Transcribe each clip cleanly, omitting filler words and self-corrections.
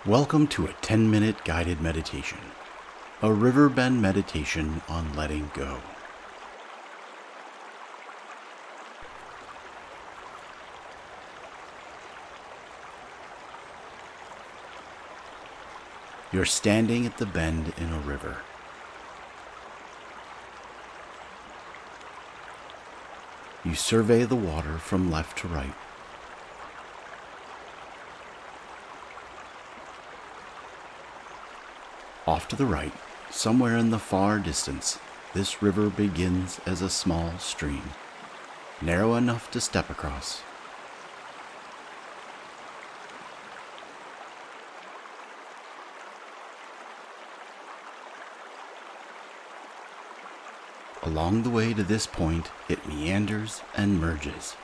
Welcome to a 10-minute guided meditation, a Riverbend meditation on letting go. You're standing at the bend in a river. You survey the water from left to right. Off to the right, somewhere in the far distance, this river begins as a small stream, narrow enough to step across. Along the way to this point, it meanders and merges.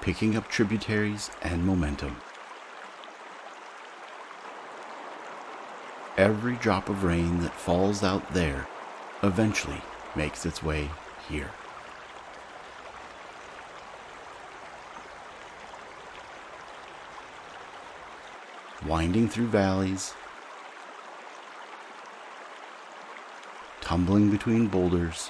Picking up tributaries and momentum. Every drop of rain that falls out there eventually makes its way here. Winding through valleys, tumbling between boulders,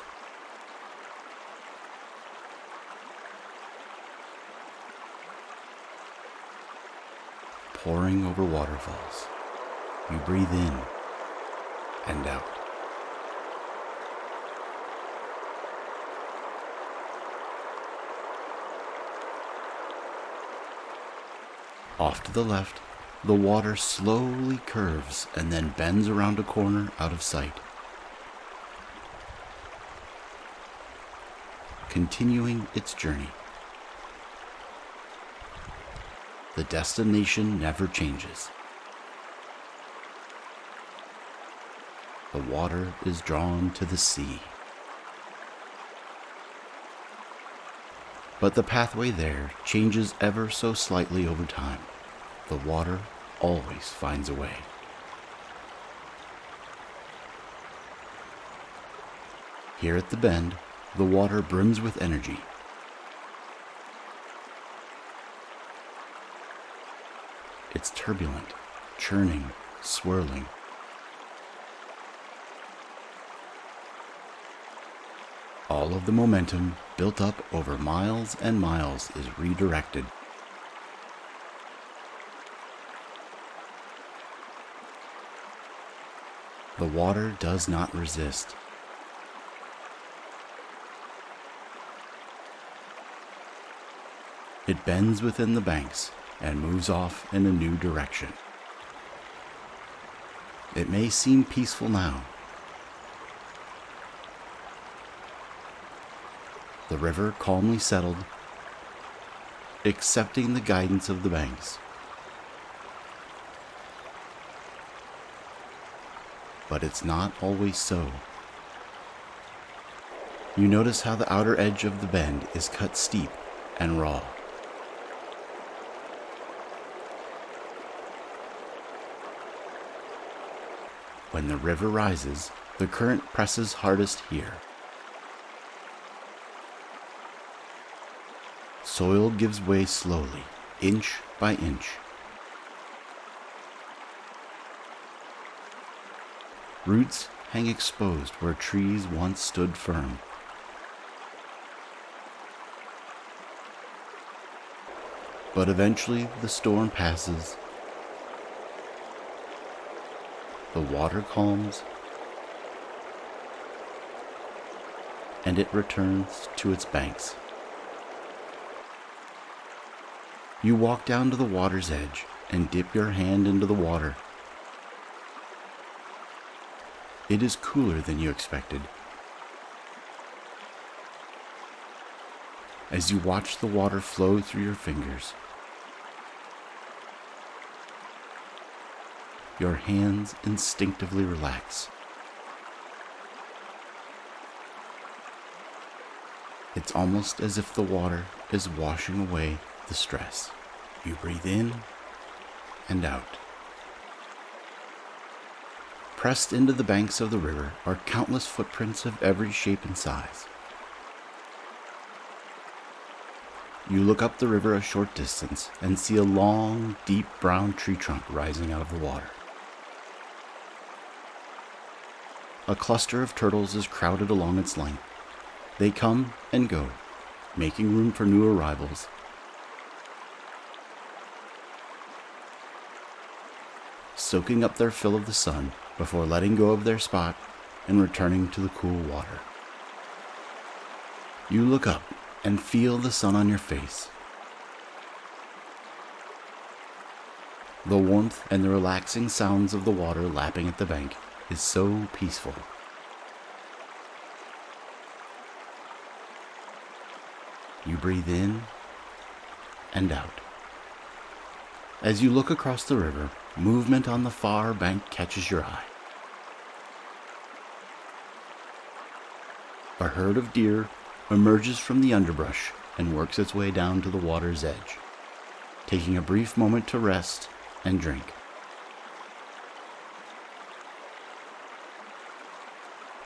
pouring over waterfalls. You breathe in and out. Off to the left, the water slowly curves and then bends around a corner out of sight. Continuing its journey. The destination never changes. The water is drawn to the sea. But the pathway there changes ever so slightly over time. The water always finds a way. Here at the bend, the water brims with energy. It's turbulent, churning, swirling. All of the momentum built up over miles and miles is redirected. The water does not resist. It bends within the banks and moves off in a new direction. It may seem peaceful now. The river calmly settled, accepting the guidance of the banks. But it's not always so. You notice how the outer edge of the bend is cut steep and raw. When the river rises, the current presses hardest here. Soil gives way slowly, inch by inch. Roots hang exposed where trees once stood firm. But eventually the storm passes. The water calms, and it returns to its banks. You walk down to the water's edge and dip your hand into the water. It is cooler than you expected. As you watch the water flow through your fingers, your hands instinctively relax. It's almost as if the water is washing away the stress. You breathe in and out. Pressed into the banks of the river are countless footprints of every shape and size. You look up the river a short distance and see a long, deep brown tree trunk rising out of the water. A cluster of turtles is crowded along its length. They come and go, making room for new arrivals. Soaking up their fill of the sun before letting go of their spot and returning to the cool water. You look up and feel the sun on your face. The warmth and the relaxing sounds of the water lapping at the bank is so peaceful. You breathe in and out. As you look across the river, movement on the far bank catches your eye. A herd of deer emerges from the underbrush and works its way down to the water's edge, taking a brief moment to rest and drink.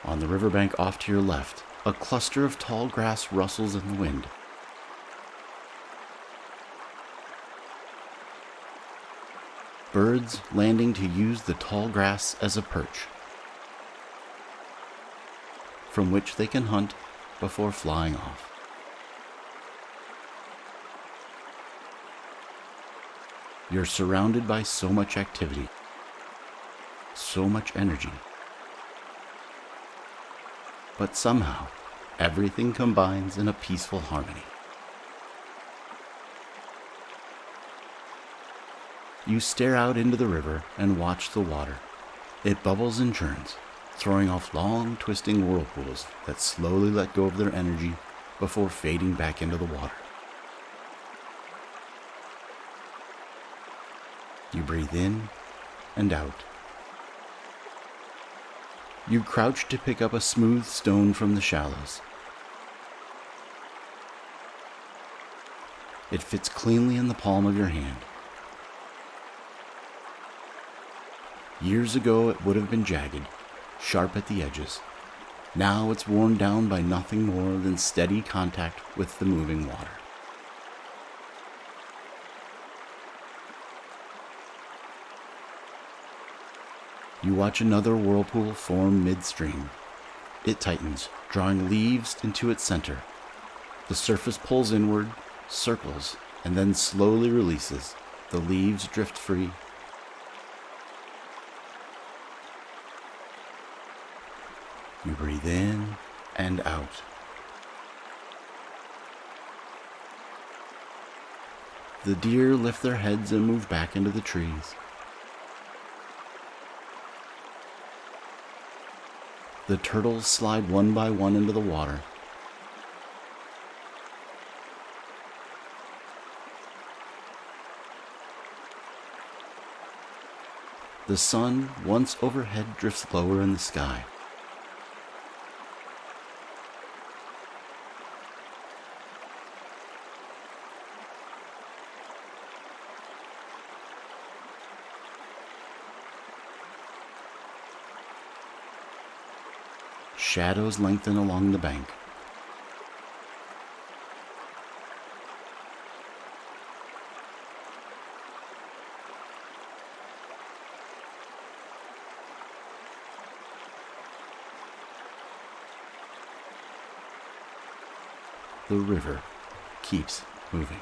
On the riverbank off to your left, a cluster of tall grass rustles in the wind. Birds landing to use the tall grass as a perch, from which they can hunt before flying off. You're surrounded by so much activity, so much energy. But somehow, everything combines in a peaceful harmony. You stare out into the river and watch the water. It bubbles and churns, throwing off long, twisting whirlpools that slowly let go of their energy before fading back into the water. You breathe in and out. You crouch to pick up a smooth stone from the shallows. It fits cleanly in the palm of your hand. Years ago it would have been jagged, sharp at the edges. Now it's worn down by nothing more than steady contact with the moving water. You watch another whirlpool form midstream. It tightens, drawing leaves into its center. The surface pulls inward, circles, and then slowly releases. The leaves drift free. You breathe in and out. The deer lift their heads and move back into the trees. The turtles slide one by one into the water. The sun, once overhead, drifts lower in the sky. Shadows lengthen along the bank. The river keeps moving.